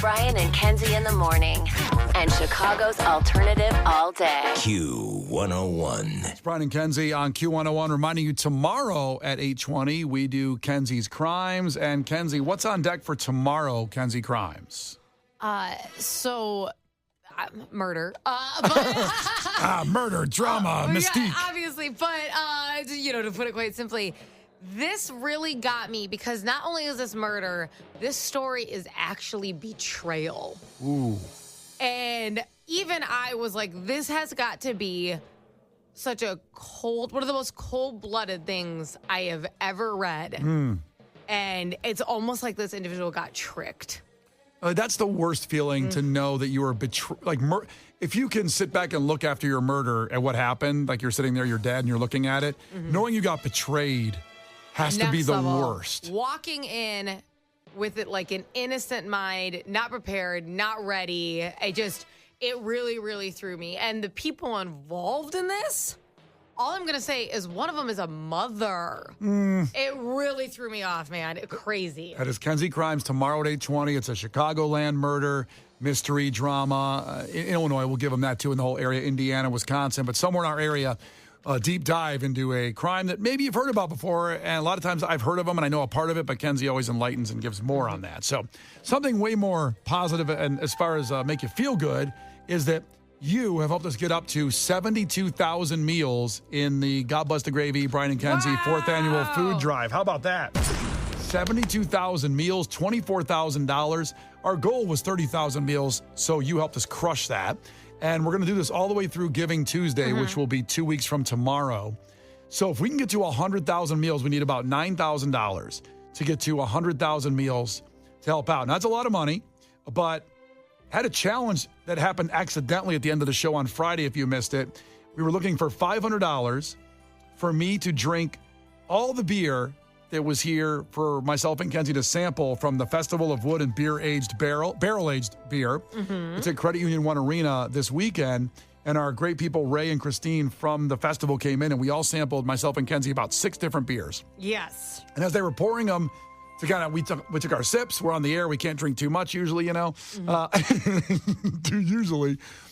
Brian and Kenzie in the morning. And Chicago's alternative all day. Q101. It's Brian and Kenzie on Q101, reminding you tomorrow at 8:20, we do Kenzie's Crimes. And Kenzie, what's on deck for tomorrow, Kenzie Crimes? Murder. Murder, drama, mystique. Yeah, obviously, but, to put it quite simply, this really got me because not only is this murder, this story is actually betrayal. Ooh. And even I was like, this has got to be such a one of the most cold-blooded things I have ever read. And it's almost like this individual got tricked. That's the worst feeling to know that you were betrayed. If you can sit back and look after your murder at what happened, like you're sitting there, you're dead, and you're looking at it, knowing you got betrayed has to be the worst. Walking in with it like an innocent mind, not prepared, not ready. It really, really threw me. And the people involved in this, all I'm going to say is one of them is a mother. It really threw me off, man. Crazy. That is Kenzie Crimes tomorrow at 8:20. It's a Chicagoland murder, mystery, drama. In Illinois, we'll give them that too in the whole area, Indiana, Wisconsin. But somewhere in our area, a deep dive into a crime that maybe you've heard about before. And a lot of times I've heard of them and I know a part of it, but Kenzie always enlightens and gives more on that. So something way more positive and as far as make you feel good is that you have helped us get up to 72,000 meals in the God Bless the Gravy, Brian and Kenzie 4th annual food drive. How about that? 72,000 meals, $24,000. Our goal was 30,000 meals, so you helped us crush that. And we're going to do this all the way through Giving Tuesday, which will be 2 weeks from tomorrow. So if we can get to 100,000 meals, we need about $9,000 to get to 100,000 meals to help out. Now, that's a lot of money, but had a challenge that happened accidentally at the end of the show on Friday, if you missed it. We were looking for $500 for me to drink all the beer that was here for myself and Kenzie to sample from the Festival of Wood and Beer-Aged Barrel-Aged Beer. It's at Credit Union One Arena this weekend. And our great people, Ray and Christine from the festival came in and we all sampled, myself and Kenzie, about 6 different beers. Yes. And as they were pouring them, we took our sips. We're on the air. We can't drink too much usually,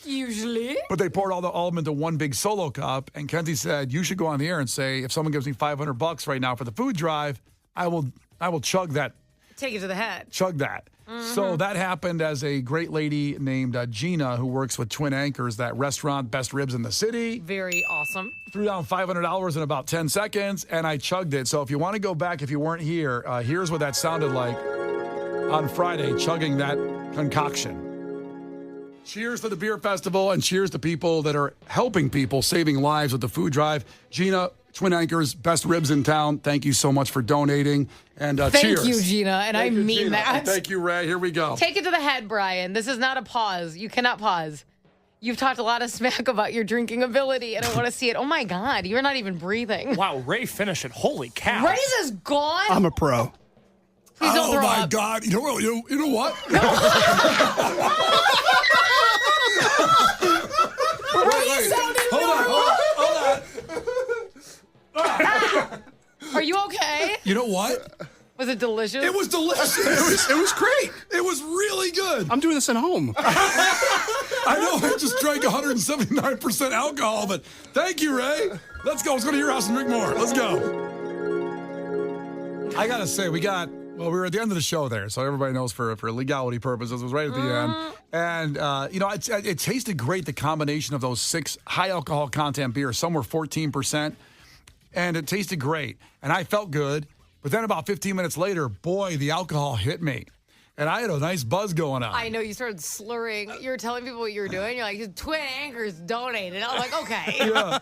Usually. But they poured all of them into one big solo cup. And Kenzie said, you should go on the air and say, if someone gives me $500 right now for the food drive, I will chug that. Take it to the head. Chug that. So that happened as a great lady named Gina, who works with Twin Anchors, that restaurant, best ribs in the city. Very awesome. Threw down $500 in about 10 seconds, and I chugged it. So if you want to go back, if you weren't here, here's what that sounded like on Friday, chugging that concoction. Cheers to the beer festival, and cheers to people that are helping people, saving lives with the food drive. Gina, Twin Anchors, best ribs in town. Thank you so much for donating. And cheers. Thank you, Gina. And I mean Gina. that. And thank you, Ray. Here we go. Take it to the head, Brian. This is not a pause. You cannot pause. You've talked a lot of smack about your drinking ability, and I want to see it. Oh, my God. You're not even breathing. Wow, Ray finished it. Holy cow. Ray's is gone. I'm a pro. Please don't throw up. God. You know what? Ray sounded Hold on. Are you okay? You know what? Was it delicious? It was delicious. It was great. It was really good. I'm doing this at home. I know I just drank 179% alcohol, but thank you, Ray. Let's go. Let's go to your house and drink more. Let's go. I got to say, we were at the end of the show there, so everybody knows for legality purposes, it was right at the end. And, it tasted great, the combination of those 6 high alcohol content beers. Some were 14%, and it tasted great. And I felt good. But then about 15 minutes later, boy, the alcohol hit me. And I had a nice buzz going on. I know, you started slurring. You were telling people what you were doing. You're like, Twin Anchors donated. I was like, okay. Yeah.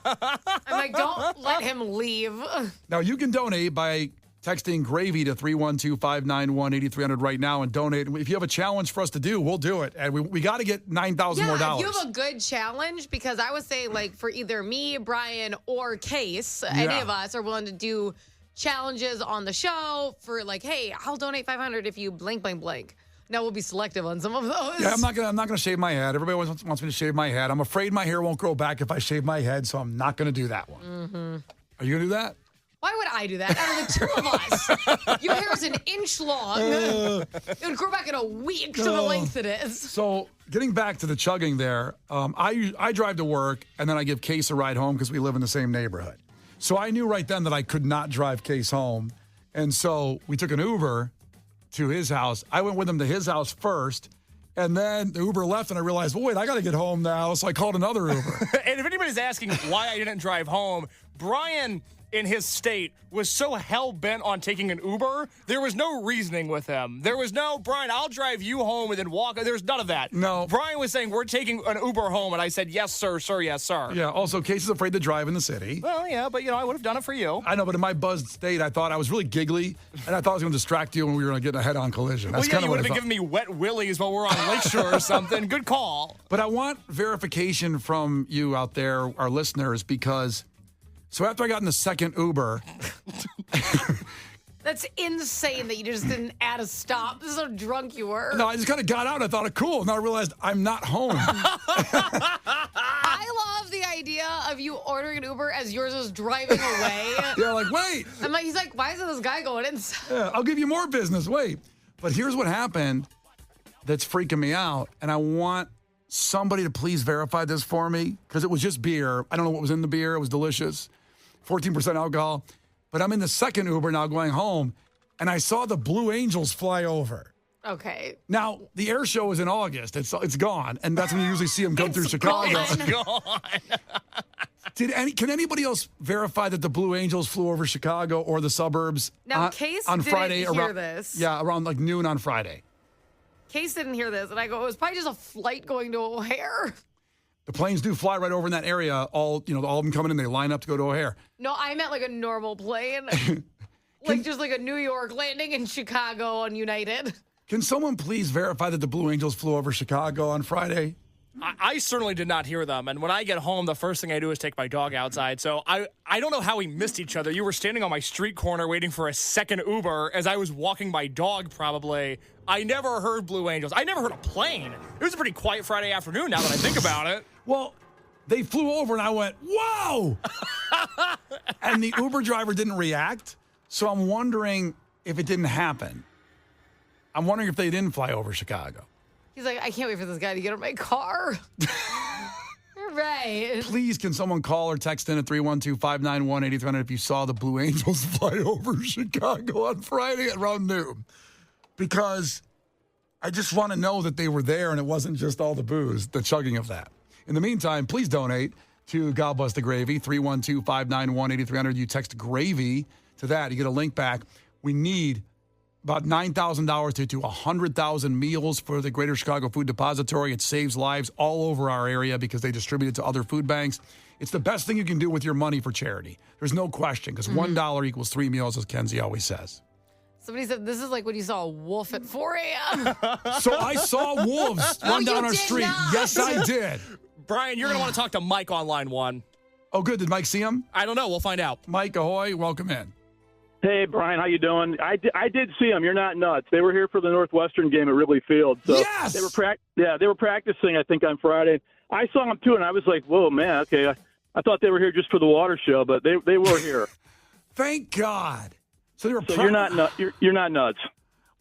I'm like, don't let him leave. Now, you can donate by texting GRAVY to 312-591-8300 right now and donate. If you have a challenge for us to do, we'll do it. And we got to get $9,000 more dollars. If you have a good challenge, because I would say, like, for either me, Brian, or Case, any of us are willing to do challenges on the show for, like, hey, I'll donate $500 if you blank, blank, blank. Now we'll be selective on some of those. Yeah, I'm not gonna shave my head. Everybody wants me to shave my head. I'm afraid my hair won't grow back if I shave my head, so I'm not gonna do that one. Mm-hmm. Are you gonna do that? Why would I do that? Out of the two of us, your hair is an inch long. It would grow back in a week to the length it is. So getting back to the chugging there, I drive to work, and then I give Case a ride home because we live in the same neighborhood. So I knew right then that I could not drive Case home. And so we took an Uber to his house. I went with him to his house first. And then the Uber left, and I realized, well, wait, I got to get home now. So I called another Uber. And if anybody's asking why I didn't drive home, Brian, in his state, was so hell-bent on taking an Uber, there was no reasoning with him. There was no, Brian, I'll drive you home and then walk. There was none of that. No. Brian was saying, we're taking an Uber home, and I said, yes, sir, yes, sir. Yeah, also, Case is afraid to drive in the city. Well, yeah, but, I would have done it for you. I know, but in my buzzed state, I thought I was really giggly, and I thought I was going to distract you when we were going to get in a head-on collision. That's kind of you what would I have thought. been giving me wet willies while we're on Lakeshore or something. Good call. But I want verification from you out there, our listeners, because so after I got in the second Uber, That's insane that you just didn't add a stop. This is how drunk you were. no, I just kind of got out. I thought, cool. And then I realized I'm not home. I love the idea of you ordering an Uber as yours is driving away. Yeah, like, wait. He's like, why isn't this guy going inside? Yeah, I'll give you more business. Wait. But here's what happened that's freaking me out. And I want somebody to please verify this for me because it was just beer. I don't know what was in the beer. It was delicious. 14% alcohol. But I'm in the second Uber now going home, and I saw the Blue Angels fly over. Okay. Now, the air show is in August. It's gone, and that's when you usually see them come through Chicago. Gone. Can anybody else verify that the Blue Angels flew over Chicago or the suburbs Now, Case on didn't Friday hear around this. Yeah, around like noon on Friday. Case didn't hear this, and I go, it was probably just a flight going to O'Hare. The planes do fly right over in that area. All of them coming in, they line up to go to O'Hare. No, I meant like a normal plane. Like just like a New York landing in Chicago on United. Can someone please verify that the Blue Angels flew over Chicago on Friday? I certainly did not hear them. And when I get home, the first thing I do is take my dog outside. So I don't know how we missed each other. You were standing on my street corner waiting for a second Uber as I was walking my dog, probably. I never heard Blue Angels. I never heard a plane. It was a pretty quiet Friday afternoon now that I think about it. Well, they flew over and I went, whoa! And the Uber driver didn't react. So I'm wondering if it didn't happen. I'm wondering if they didn't fly over Chicago. He's like, I can't wait for this guy to get in my car. Right. Please, can someone call or text in at 312-591-8300 if you saw the Blue Angels fly over Chicago on Friday at around noon? Because I just want to know that they were there and it wasn't just all the booze, the chugging of that. In the meantime, please donate to God Bless the Gravy, 312-591-8300. You text GRAVY to that. You get a link back. We need about $9,000 to do 100,000 meals for the Greater Chicago Food Depository. It saves lives all over our area because they distribute it to other food banks. It's the best thing you can do with your money for charity. There's no question because $1 equals 3 meals, as Kenzie always says. Somebody said this is like when you saw a wolf at 4 a.m. So I saw wolves run down our did street. not. Yes, I did. Brian, you're going to want to talk to Mike on line one. Oh, good. Did Mike see him? I don't know. We'll find out. Mike, ahoy. Welcome in. Hey, Brian, how you doing? I did see them. You're not nuts. They were here for the Northwestern game at Wrigley Field. So Yes! They were practicing, I think, on Friday. I saw them, too, and I was like, whoa, man, okay. I thought they were here just for the water show, but they were here. Thank God. So they were. So you're not nuts.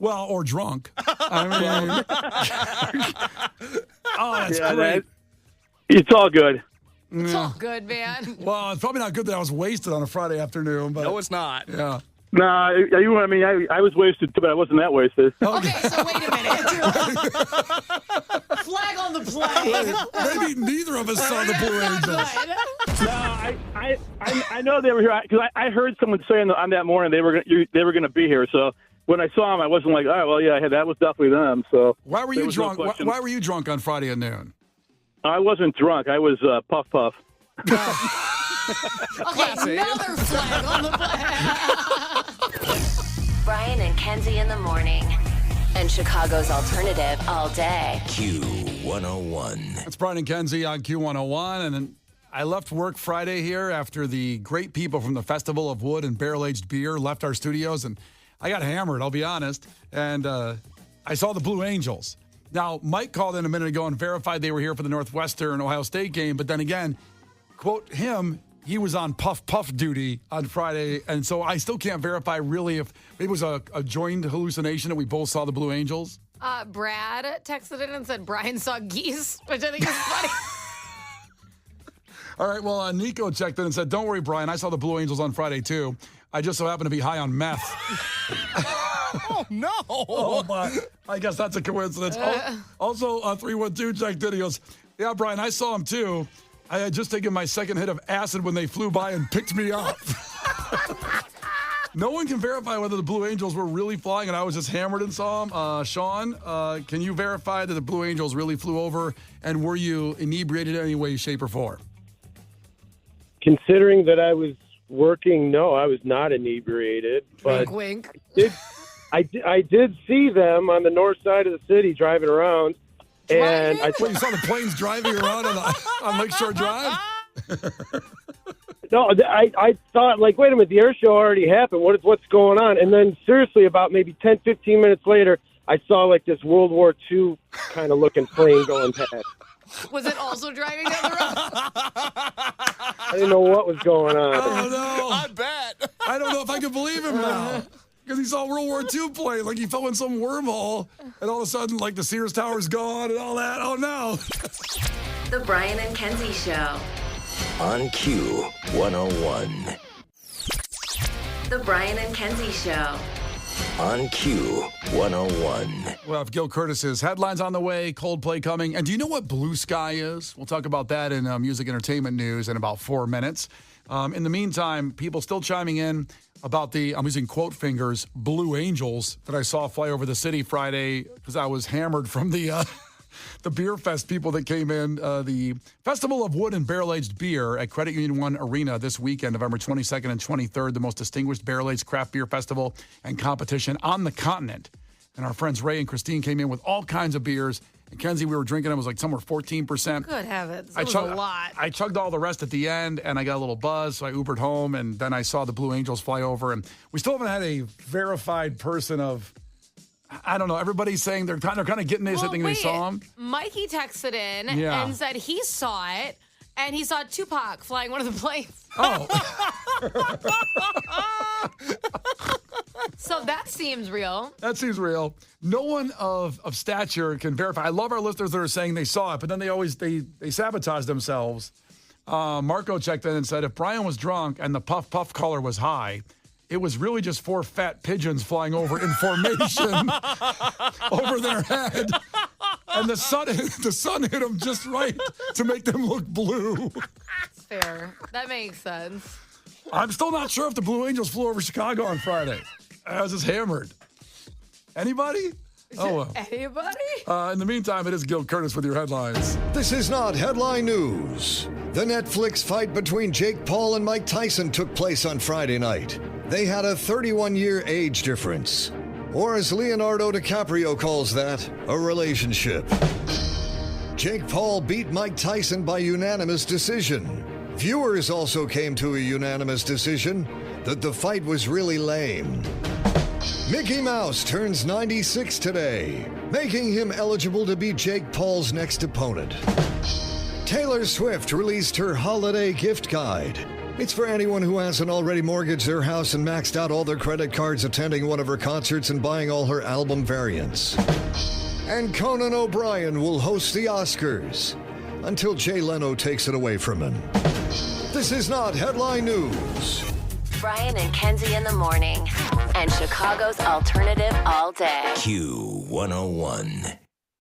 Well, or drunk. I mean, oh, that's Yeah, great. It's all good. It's all good, man. Well, it's probably not good that I was wasted on a Friday afternoon, but No, it's not. yeah. No, I was wasted, too, but I wasn't that wasted. Okay, so wait a minute. Flag on the play. Maybe neither of us saw the Blue Angels. No, I know they were here because I heard someone saying on that morning they were going to be here. So when I saw them, I wasn't like, oh, well, yeah, that was definitely them. So Why were there you was no drunk? question. Why were you drunk on Friday at noon? I wasn't drunk. I was puff. Okay, another flag on the play. Brian and Kenzie in the morning. And Chicago's alternative all day. Q101. It's Brian and Kenzie on Q101, and then I left work Friday here after the great people from the Festival of Wood and Barrel-Aged Beer left our studios, and I got hammered, I'll be honest, and I saw the Blue Angels. Now, Mike called in a minute ago and verified they were here for the Northwestern Ohio State game, but then again, quote him, he was on puff duty on Friday, and so I still can't verify really if it was a joined hallucination and we both saw the Blue Angels. Brad texted in and said Brian saw geese, which I think is funny. All right, well, Nico checked in and said, don't worry, Brian, I saw the Blue Angels on Friday, too. I just so happened to be high on meth. Oh, no. Oh, my. I guess that's a coincidence. Also, 312 checked in. He goes, yeah, Brian, I saw him, too. I had just taken my second hit of acid when they flew by and picked me up. No one can verify whether the Blue Angels were really flying and I was just hammered and saw them. Sean, can you verify that the Blue Angels really flew over, and were you inebriated in any way, shape, or form? Considering that I was working, no, I was not inebriated. But Wink. I did see them on the north side of the city driving around. And Wait, you saw the planes driving around on Lakeshore Drive? No, I thought, like, wait a minute, the air show already happened. What's going on? And then, seriously, about maybe 10, 15 minutes later, I saw, like, this World War II kind of looking plane going past. Was it also driving down the road? I didn't know what was going on. Oh, no. I bet. I don't know if I can believe him now. Because he saw World War II plane. Like, he fell in some wormhole, and all of a sudden, like, the Sears Tower's gone and all that. Oh, no. The Brian and Kenzie Show. On Q101. The Brian and Kenzie Show. On Q101. Well, if Gil Curtis's headlines on the way, Coldplay coming. And do you know what Blue Sky is? We'll talk about that in music entertainment news in about 4 minutes. In the meantime, people still chiming in about I'm using quote fingers, Blue Angels that I saw fly over the city Friday because I was hammered from the beer fest people that came in. The Festival of Wood and Barrel-Aged Beer at Credit Union 1 Arena this weekend, November 22nd and 23rd, the most distinguished barrel-aged craft beer festival and competition on the continent. And our friends Ray and Christine came in with all kinds of beers. And Kenzie, we were drinking, it was like somewhere 14%. Good heavens. That was a lot. I chugged all the rest at the end, and I got a little buzz, so I Ubered home, and then I saw the Blue Angels fly over. And we still haven't had a verified person of, I don't know, everybody's saying they're kind of getting this, thinking they saw him. Mikey texted in and said he saw it, and he saw Tupac flying one of the planes. Oh. So that seems real. That seems real. No one of stature can verify. I love our listeners that are saying they saw it, but then they sabotage themselves. Marco checked in and said, if Brian was drunk and the puff color was high, it was really just 4 fat pigeons flying over in formation over their head. And the sun hit them just right to make them look blue. That's fair. That makes sense. I'm still not sure if the Blue Angels flew over Chicago on Friday. I was just hammered. Anybody? Oh, well. Anybody? In the meantime, it is Gil Curtis with your headlines. This is not headline news. The Netflix fight between Jake Paul and Mike Tyson took place on Friday night. They had a 31-year age difference. Or as Leonardo DiCaprio calls that, a relationship. Jake Paul beat Mike Tyson by unanimous decision. Viewers also came to a unanimous decision that the fight was really lame. Mickey Mouse turns 96 today, making him eligible to be Jake Paul's next opponent. Taylor Swift released her holiday gift guide. It's for anyone who hasn't already mortgaged their house and maxed out all their credit cards attending one of her concerts and buying all her album variants. And Conan O'Brien will host the Oscars until Jay Leno takes it away from him. This is not headline news. Brian and Kenzie in the morning. And Chicago's alternative all day. Q101.